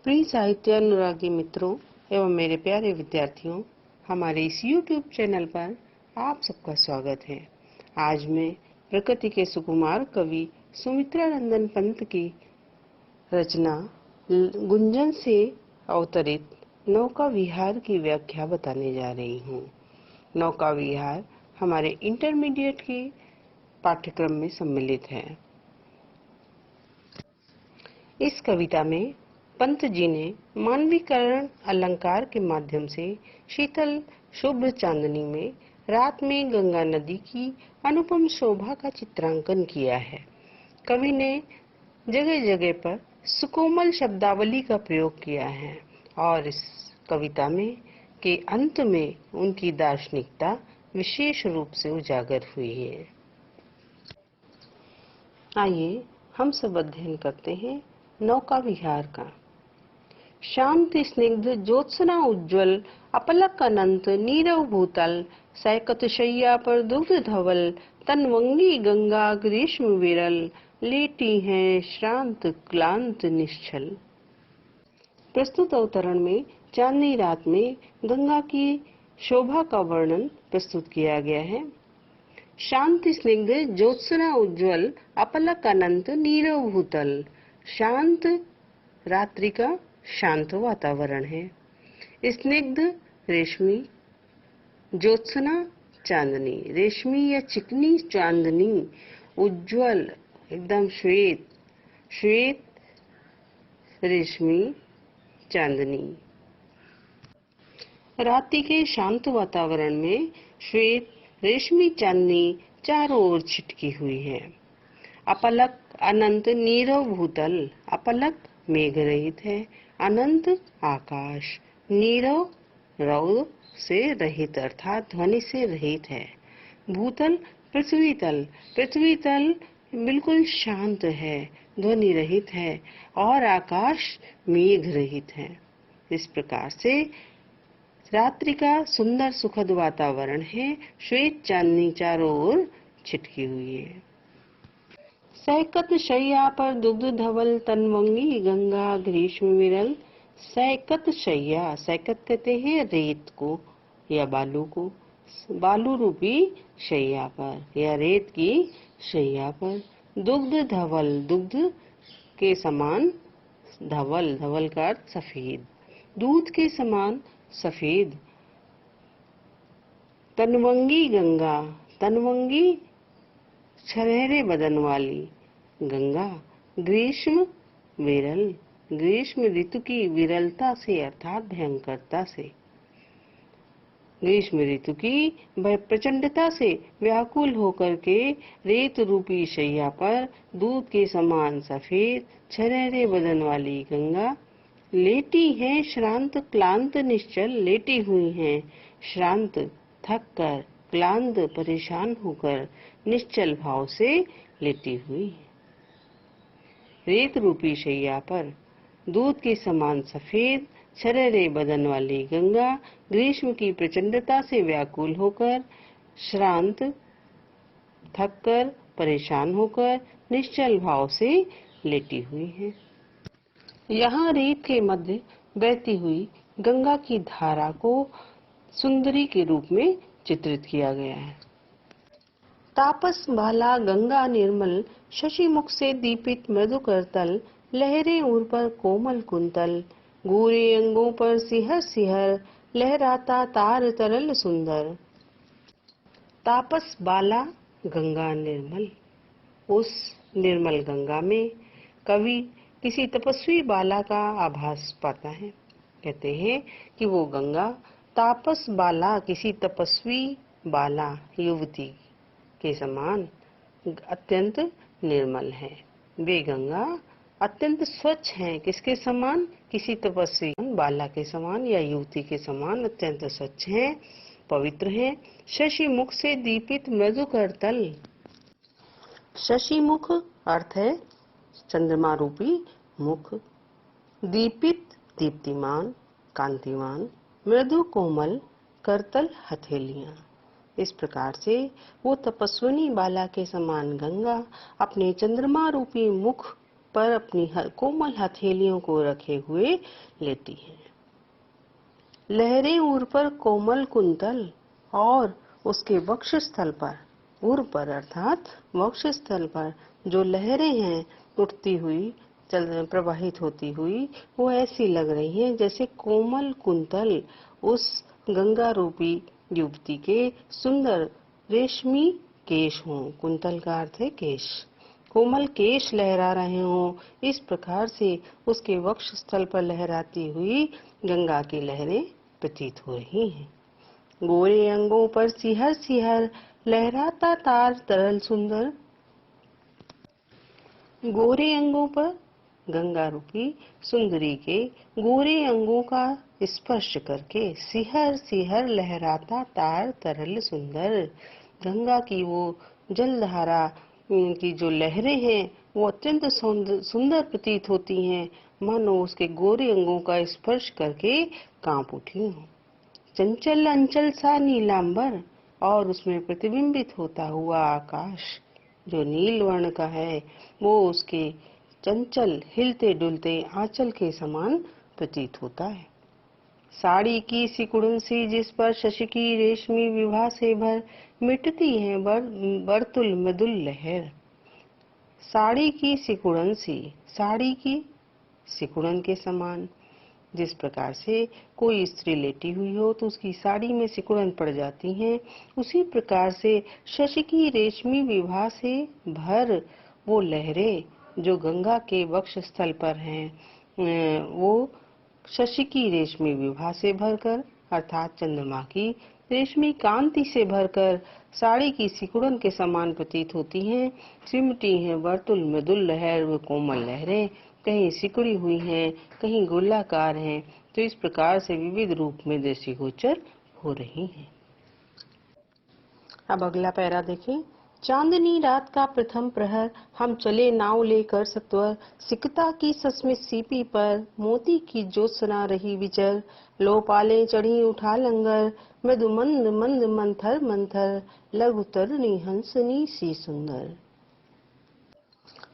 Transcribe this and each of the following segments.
प्रिय साहित्य अनुरागी मित्रों एवं मेरे प्यारे विद्यार्थियों, हमारे इस YouTube चैनल पर आप सबका स्वागत है। आज मैं प्रकृति के सुकुमार कवि सुमित्रा नंदन पंत की रचना गुंजन से अवतरित नौका विहार की व्याख्या बताने जा रही हूँ। नौका विहार हमारे इंटरमीडिएट के पाठ्यक्रम में सम्मिलित है। इस कविता में पंत जी ने मानवीकरण अलंकार के माध्यम से शीतल शुभ्र चांदनी में रात में गंगा नदी की अनुपम शोभा का चित्रांकन किया है। कवि ने जगह जगह पर सुकोमल शब्दावली का प्रयोग किया है और इस कविता में के अंत में उनकी दार्शनिकता विशेष रूप से उजागर हुई है। आइए हम सब अध्ययन करते हैं नौका विहार का। शांति स्निग्ध ज्योत्सना उज्ज्वल अपलक अनंत नीरव भूतल सैकत शैया पर दुग्ध धवल तनवंगी गंगा ग्रीष्म विरल लेटी हैं श्रांत क्लांत निश्चल। प्रस्तुत अवतरण में चांदनी रात में गंगा की शोभा का वर्णन प्रस्तुत किया गया है। शांति स्निग्ध ज्योत्सना उज्ज्वल अपलक अनंत नीरव भूतल। शांत रात्रि का शांत वातावरण है। स्निग्ध रेशमी, ज्योत्सना चांदनी, रेशमी या चिकनी चांदनी, उज्ज्वल एकदम श्वेत, श्वेत रेशमी चांदनी। रात्रि के शांत वातावरण में श्वेत रेशमी चांदनी चारों ओर छिटकी हुई है। अपलक अनंत नीरव भूतल। अपलक मेघ रहित है, अनंत आकाश, नीरव रौद से रहित अर्थात ध्वनि से रहित है। भूतल पृथ्वी तल। पृथ्वी तल बिल्कुल शांत है, ध्वनि रहित है और आकाश मेघ रहित है। इस प्रकार से रात्रि का सुंदर सुखद वातावरण है। श्वेत चांदनी चारों ओर छिटकी हुई है। सैकत शैया पर दुग्ध धवल तनवंगी गंगा ग्रीष्म विरल। सैकत शैया, सैकत कहते हैं रेत को या बालू को। बालू रूपी शैया पर या रेत की शैया पर दुग्ध धवल, दुग्ध के समान धवल, धवल का अर्थ सफेद, दूध के समान सफेद। तनवंगी गंगा, तनवंगी छरहरे बदन वाली गंगा। ग्रीष्म विरल, ग्रीष्म ऋतु की विरलता से अर्थात भयंकरता से, ग्रीष्म ऋतु की प्रचंडता से व्याकुल होकर के रेत रूपी शैया पर दूध के समान सफेद छरहरे बदन वाली गंगा लेटी है श्रांत क्लांत निश्चल। लेटी हुई हैं श्रांत थक कर, क्लांत परेशान होकर, निश्चल भाव से लेटी हुई है। रेत रूपी शैया पर दूध के समान सफेद छरहरे बदन वाली गंगा ग्रीष्म की प्रचंडता से व्याकुल होकर, श्रांत थक कर, परेशान होकर, निश्चल भाव से लेटी हुई है। यहाँ रेत के मध्य बहती हुई गंगा की धारा को सुंदरी के रूप में चित्रित किया गया है। तापस भाला गंगा निर्मल शशि मुख से दीपित मृदु करतल लहरें उर पर कोमल कुंतल गोरे अंगों पर सिहर सिहर लहराता तार तरल सुंदर। तापस बाला गंगा निर्मल। उस निर्मल गंगा में कवि किसी तपस्वी बाला का आभास पाता है। कहते हैं कि वो गंगा तापस बाला, किसी तपस्वी बाला युवती के समान अत्यंत निर्मल है। वे गंगा अत्यंत स्वच्छ हैं। किसके समान? किसी तपस्वी बाला के समान या युवती के समान अत्यंत स्वच्छ हैं, पवित्र हैं। शशि मुख से दीपित मृदु करतल। शशि मुख अर्थ है चंद्रमा रूपी मुख। दीपित दीप्तिमान, कांतिमान। मृदु कोमल, करतल हथेलियां। इस प्रकार से वो तपस्विनी बाला के समान गंगा अपने चंद्रमा रूपी मुख पर अपनी कोमल हथेलियों को रखे हुए लेटी है। लहरें उर पर कोमल कुंतल और उसके वक्षस्थल पर, उर पर अर्थात वक्षस्थल पर जो लहरें हैं उठती हुई प्रवाहित होती हुई, वो ऐसी लग रही हैं जैसे कोमल कुंतल उस गंगा रूपी युवती के सुंदर रेशमी केश हों। कुंतल का अर्थ है केश। कोमल केश लहरा रहे हों, इस प्रकार से उसके वक्षस्थल पर लहराती हुई गंगा की लहरें प्रतीत हो रही हैं। गोरे अंगों पर सिहर सिहर लहराता तार तरल सुंदर। गोरे अंगों पर गंगा रूपी सुंदरी के गोरे अंगों का स्पर्श करके सिहर सिहर लहराता तार तरल सुंदर। गंगा की वो जलधारा की जो लहरें हैं वो अत्यंत सुंदर प्रतीत होती हैं, मानो उसके गोरे अंगों का स्पर्श करके कांप उठी हों। चंचल अंचल सा नीलांबर और उसमें प्रतिबिंबित होता हुआ आकाश जो नील वर्ण का है, वो उसके चंचल हिलते डुलते आंचल के समान प्रतीत होता है। साड़ी की सिकुड़न सी जिस पर शशि की रेशमी विभा से भर मिटती है बरतुल मृदुल लहर। साड़ी की सिकुड़न सी, साड़ी की सिकुड़न के समान, जिस प्रकार से कोई स्त्री लेटी हुई हो तो उसकी साड़ी में सिकुड़न पड़ जाती है, उसी प्रकार से शशि की रेशमी विभा से भर वो लहरें जो गंगा के वक्षस्थल पर हैं, वो शशि की रेशमी विभा से भरकर अर्थात चंद्रमा की रेशमी कांति से भरकर साड़ी की सिकुड़न के समान प्रतीत होती हैं। सिमटी हैं वर्तुल मृदुल लहर, व कोमल लहरें कहीं सिकुड़ी हुई हैं, कहीं गोलाकार हैं, तो इस प्रकार से विविध रूप में दृष्टिगोचर हो रही हैं। अब अगला पैरा देखें। चांदनी रात का प्रथम प्रहर हम चले नाव लेकर सत्वर, सिकता की सस्मित सीपी पर मोती की ज्योत्सना रही विचर। लो पाले चढ़ी उठा लंगर, मृदु मंद मंद मंथर मंथर, लघु तरनी हंसनी सी सुंदर।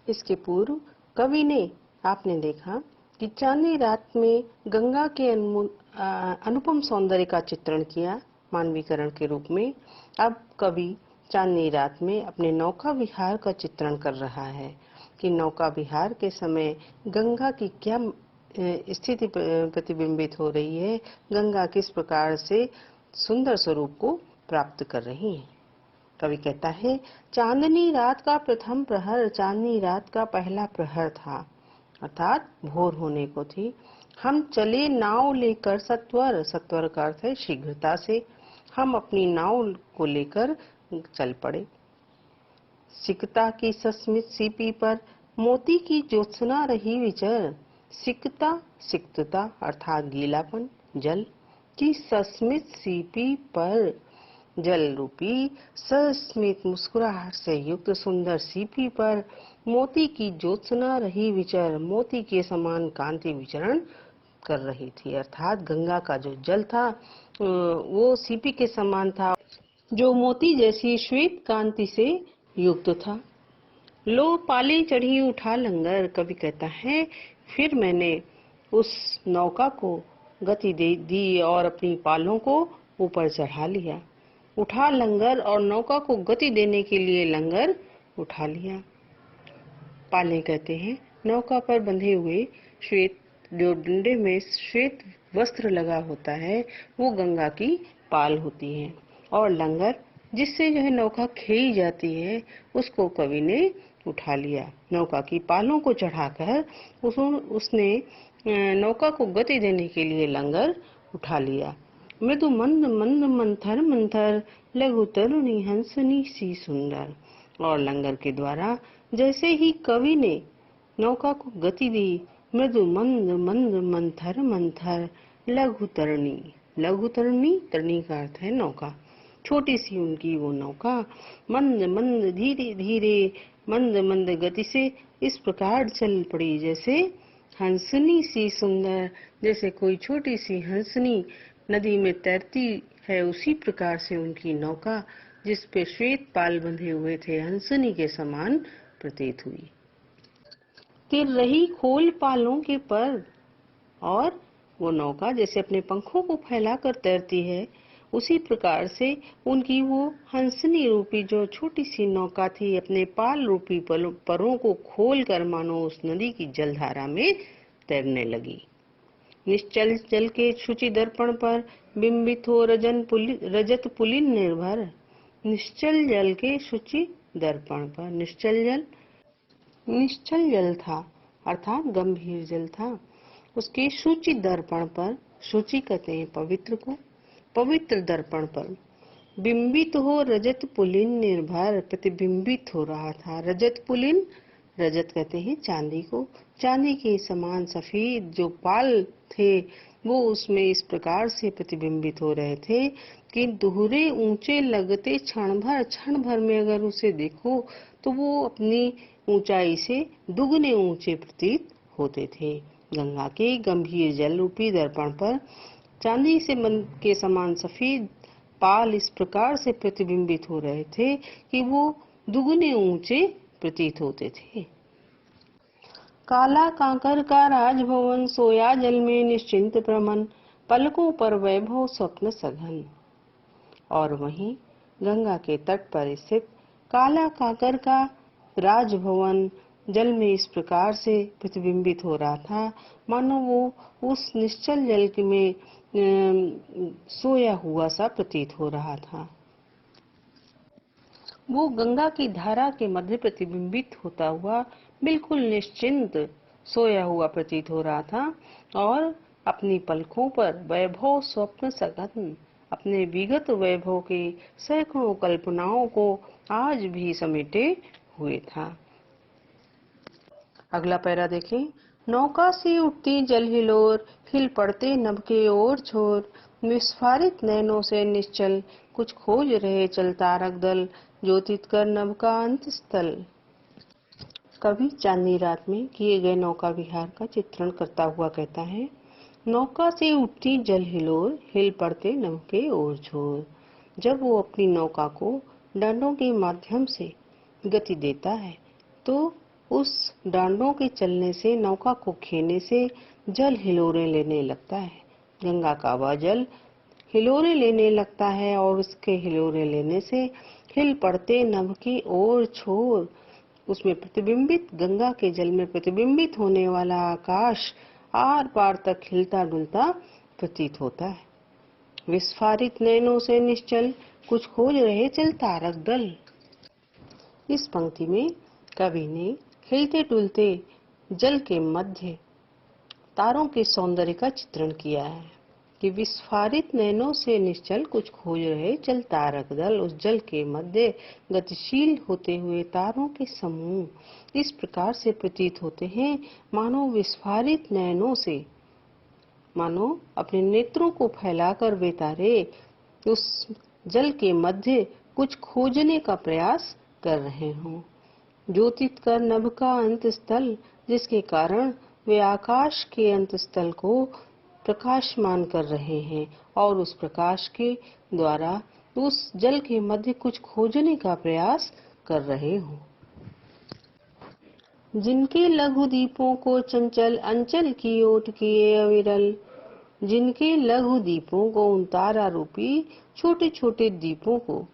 इसके पूर्व कवि ने, आपने देखा कि चांदनी रात में गंगा के अनुपम सौंदर्य का चित्रण किया मानवीकरण के रूप में। अब कवि चांदनी रात में अपने नौका विहार का चित्रण कर रहा है कि नौका विहार के समय गंगा की क्या स्थिति प्रतिबिंबित हो रही है, गंगा किस प्रकार से सुंदर स्वरूप को प्राप्त कर रही है। कवि कहता है, चांदनी रात का प्रथम प्रहर, चांदनी रात का पहला प्रहर था अर्थात भोर होने को थी। हम चले नाव लेकर सत्वर, सत्वर का अर्थ है शीघ्रता से, हम अपनी नाव को लेकर चल पड़े। सिकता की सस्मित सीपी पर मोती की ज्योत्सना रही विचर। सिकता सिक्तता अर्थात गीलापन जल की सस्मित सीपी पर, जल रूपी सस्मित मुस्कुराहट से युक्त सुंदर सीपी पर मोती की ज्योत्सना रही विचर, मोती के समान कांति विचरण कर रही थी। अर्थात गंगा का जो जल था वो सीपी के समान था, जो मोती जैसी श्वेत कांति से युक्त था। लो पाले चढ़ी उठा लंगर, कवि कहता है, फिर मैंने उस नौका को गति दे दी और अपनी पालों को ऊपर चढ़ा लिया। उठा लंगर और नौका को गति देने के लिए लंगर उठा लिया। पाले कहते हैं नौका पर बंधे हुए श्वेत, जो डंडे में श्वेत वस्त्र लगा होता है, वो गंगा की पाल होती है, और लंगर जिससे जो है नौका खेई जाती है, उसको कवि ने उठा लिया। नौका की पालों को चढ़ाकर उसने नौका को गति देने के लिए लंगर उठा लिया। मृदु मंद मंद मंथर मंथर, लघु तरुणी हंसनी सी सुंदर। और लंगर के द्वारा जैसे ही कवि ने नौका को गति दी, मृदु मंद मंद मंथर मंथर, लघु तरणी, लघु तरणी, तरणी का अर्थ है नौका, छोटी सी उनकी वो नौका मंद मंद धीरे धीरे मंद मंद गति से इस प्रकार चल पड़ी जैसे हंसनी सी सुंदर, जैसे कोई छोटी सी हंसनी नदी में तैरती है, उसी प्रकार से उनकी नौका जिस पे श्वेत पाल बंधे हुए थे हंसनी के समान प्रतीत हुई। तिर रही खोल पालों के पर। और वो नौका जैसे अपने पंखों को फैलाकर तैरती है, उसी प्रकार से उनकी वो हंसनी रूपी जो छोटी सी नौका थी अपने पाल रूपी परों को खोलकर मानो उस नदी की जलधारा में तैरने लगी। निश्चल जल के शुचि दर्पण पर बिंबित हो रजत पुलिन निर्भर। निश्चल जल के शुचि दर्पण पर, निश्चल जल था अर्थात गंभीर जल था। उसके शुचि दर्पण पर, शुचि कहते हैं पवित्र को, पवित्र दर्पण पर बिंबित हो रजत पुलिन निर्भर, प्रतिबिंबित हो रहा था रजत पुलिन। रजत कहते हैं चांदी को, चांदी के समान सफेद जो पाल थे वो उसमें इस प्रकार से प्रतिबिंबित हो रहे थे कि दोहरे ऊंचे लगते क्षण भर में अगर उसे देखो तो वो अपनी ऊंचाई से दुगने ऊंचे प्रतीत होते थे। गंगा के गंभीर जल रूपी दर्पण पर चांदी से के समान सफेद पाल इस प्रकार से प्रतिबिंबित हो रहे थे कि वो दुगने ऊंचे प्रतीत होते थे। काला कांकर का राजभवन सोया जल में निश्चिंत प्रमन, पलकों पर वैभव स्वप्न सघन। और वहीं गंगा के तट पर स्थित काला कांकर का राजभवन जल में इस प्रकार से प्रतिबिंबित हो रहा था मानो वो उस निश्चल जल में सोया हुआ सा प्रतीत हो रहा था। वो गंगा की धारा के मध्य प्रतिबिंबित होता हुआ बिल्कुल निश्चिंत सोया हुआ प्रतीत हो रहा था और अपनी पलकों पर वैभव स्वप्न सघन, अपने विगत वैभव के सैकड़ों कल्पनाओं को आज भी समेटे हुए था। अगला पैरा देखें। नौका से उठती जल हिलोर, हिल पड़ते नभ के ओर छोर, विस्फारित नैनों से निश्चल कुछ खोज रहे चल तारक दल, ज्योतित कर नभ का अंत स्थल। कवि चांदनी रात में किए गए नौका विहार का चित्रण करता हुआ कहता है, नौका से उठती जल हिलोर, हिल पड़ते नभ के ओर छोर। जब वो अपनी नौका को डांडों के माध्यम से गति देता है तो उस डांडों के चलने से, नौका को खेने से जल हिलोरे लेने लगता है। गंगा का वह जल हिलोरे लेने लगता है और उसके हिलोरे लेने से हिल पड़ते नभ की ओर छोर, उसमें प्रतिबिंबित गंगा के जल में प्रतिबिंबित होने वाला आकाश आर पार तक हिलता डुलता प्रतीत होता है। विस्फारित नैनों से निश्चल कुछ खोज रहे चल तारक दल। इस पंक्ति में कवि ने हिलते डुलते जल के मध्य तारों के सौंदर्य का चित्रण किया है कि विस्फारित नैनों से निश्चल कुछ खोज रहे चल तारक दल। उस जल के मध्य गतिशील होते हुए तारों के समूह इस प्रकार से प्रतीत होते हैं मानो विस्फारित नैनों से, मानो अपने नेत्रों को फैलाकर वे तारे उस जल के मध्य कुछ खोजने का प्रयास कर रहे हों। ज्योतित कर नभ का अंत स्थल, जिसके कारण वे आकाश के अंत स्थल को प्रकाशमान कर रहे हैं और उस प्रकाश के द्वारा उस जल के मध्य कुछ खोजने का प्रयास कर रहे हों। जिनके लघु दीपों को चंचल अंचल की ओट किए अविरल, जिनके लघु दीपों को उन तारा रूपी छोटे छोटे दीपों को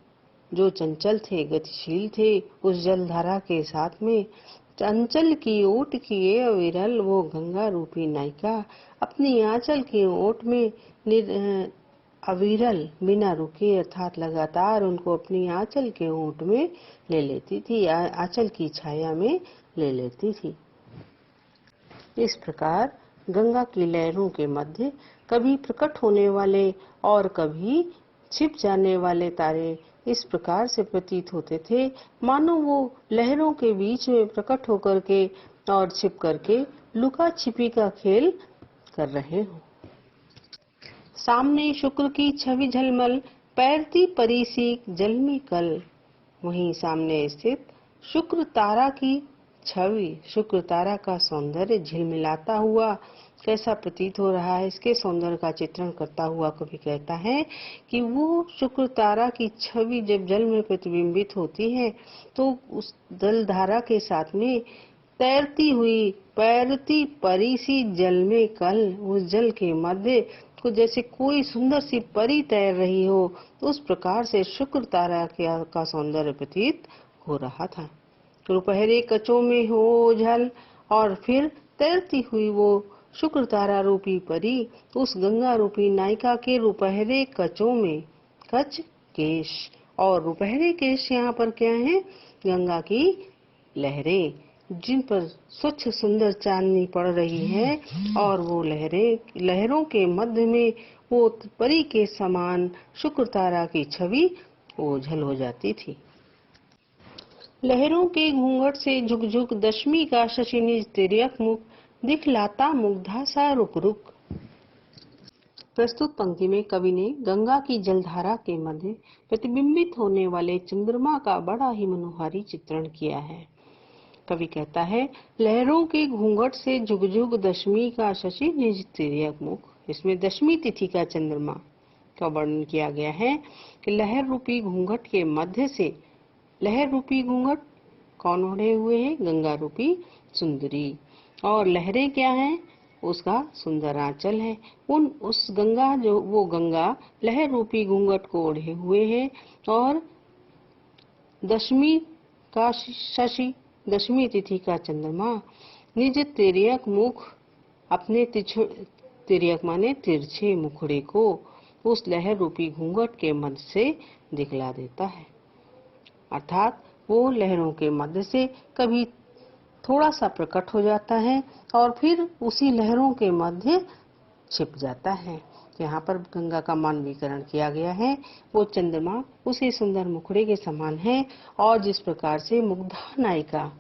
जो चंचल थे, गतिशील थे, उस जलधारा के साथ में अंचल की ओट किए अविरल, वो गंगा रूपी नायिका अपनी आंचल की ओट में अविरल बिना रुके अर्थात लगातार उनको अपनी आंचल के ओट में ले लेती थी, आंचल की छाया में ले लेती थी। इस प्रकार गंगा की लहरों के मध्य कभी प्रकट होने वाले और कभी छिप जाने वाले तारे इस प्रकार से प्रतीत होते थे मानो वो लहरों के बीच में प्रकट होकर के और छिप करके लुका छिपी का खेल कर रहे हो। सामने शुक्र की छवि झलमल, पैरती परी सी जल में कल। वहीं सामने स्थित शुक्र तारा की छवि, शुक्र तारा का सौंदर्य झिलमिलाता हुआ कैसा प्रतीत हो रहा है, इसके सौंदर्य का चित्रण करता हुआ कवि कहता है कि वो शुक्र तारा की छवि जब जल में प्रतिबिंबित होती है तो उस जलधारा के साथ में तैरती हुई पैरती परी सी जल में कल। उस जल के मध्य को जैसे कोई सुंदर सी परी तैर रही हो, तो उस प्रकार से शुक्र तारा का सौंदर्य प्रतीत हो रहा था। रुपहरे कचों में हो ओझल, और फिर तैरती हुई वो शुक्र तारा रूपी परी उस गंगा रूपी नायिका के रुपहरे कचों में, कच केश, और रुपहरे केश यहाँ पर क्या है? गंगा की लहरें, जिन पर स्वच्छ सुंदर चांदनी पड़ रही है, और वो लहरों के मध्य में वो परी के समान शुक्र तारा की छवि ओझल हो जाती थी। लहरों के घूंघट से झुक झुक दशमी का शशि निज तिर्यक मुख, दिखलाता मुग्धा सा रुक रुक। प्रस्तुत पंक्ति में कवि ने गंगा की जलधारा के मध्य प्रतिबिंबित होने वाले चंद्रमा का बड़ा ही मनोहारी चित्रण किया है। कवि कहता है, लहरों के घूंघट से झुक झुक दशमी का शशि निज तिर्यक मुख। इसमें दशमी तिथि का चंद्रमा का वर्णन किया गया है कि लहर रूपी घूंघट के मध्य से, लहर रूपी घूंघट कौन ओढ़े हुए है? गंगा रूपी सुंदरी, और लहरें क्या हैं? उसका सुंदर आंचल है। उस गंगा, जो वो गंगा लहर रूपी घूंघट को ओढ़े हुए है, और दशमी का शशि, दशमी तिथि का चंद्रमा निज तिर्यक मुख, अपने तिर्यक माने तिरछे मुखड़े को उस लहर रूपी घूंघट के मध्य से दिखला देता है। अर्थात वो लहरों के मध्य से कभी थोड़ा सा प्रकट हो जाता है और फिर उसी लहरों के मध्य छिप जाता है। यहाँ पर गंगा का मानवीकरण किया गया है। वो चंद्रमा उसी सुंदर मुखड़े के समान है, और जिस प्रकार से मुग्धा नायिका,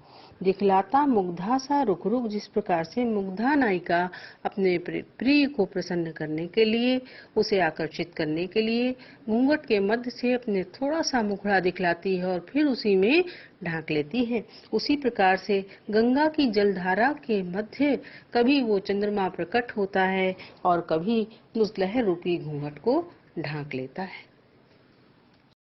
दिखलाता मुग्धा सा रुक रुक, जिस प्रकार से मुग्धा नायिका अपने प्रिय को प्रसन्न करने के लिए, उसे आकर्षित करने के लिए घूंघट के मध्य से अपने थोड़ा सा मुखड़ा दिखलाती है और फिर उसी में ढांक लेती है, उसी प्रकार से गंगा की जलधारा के मध्य कभी वो चंद्रमा प्रकट होता है और कभी उस लहर रूपी घूंघट को ढांक लेता है।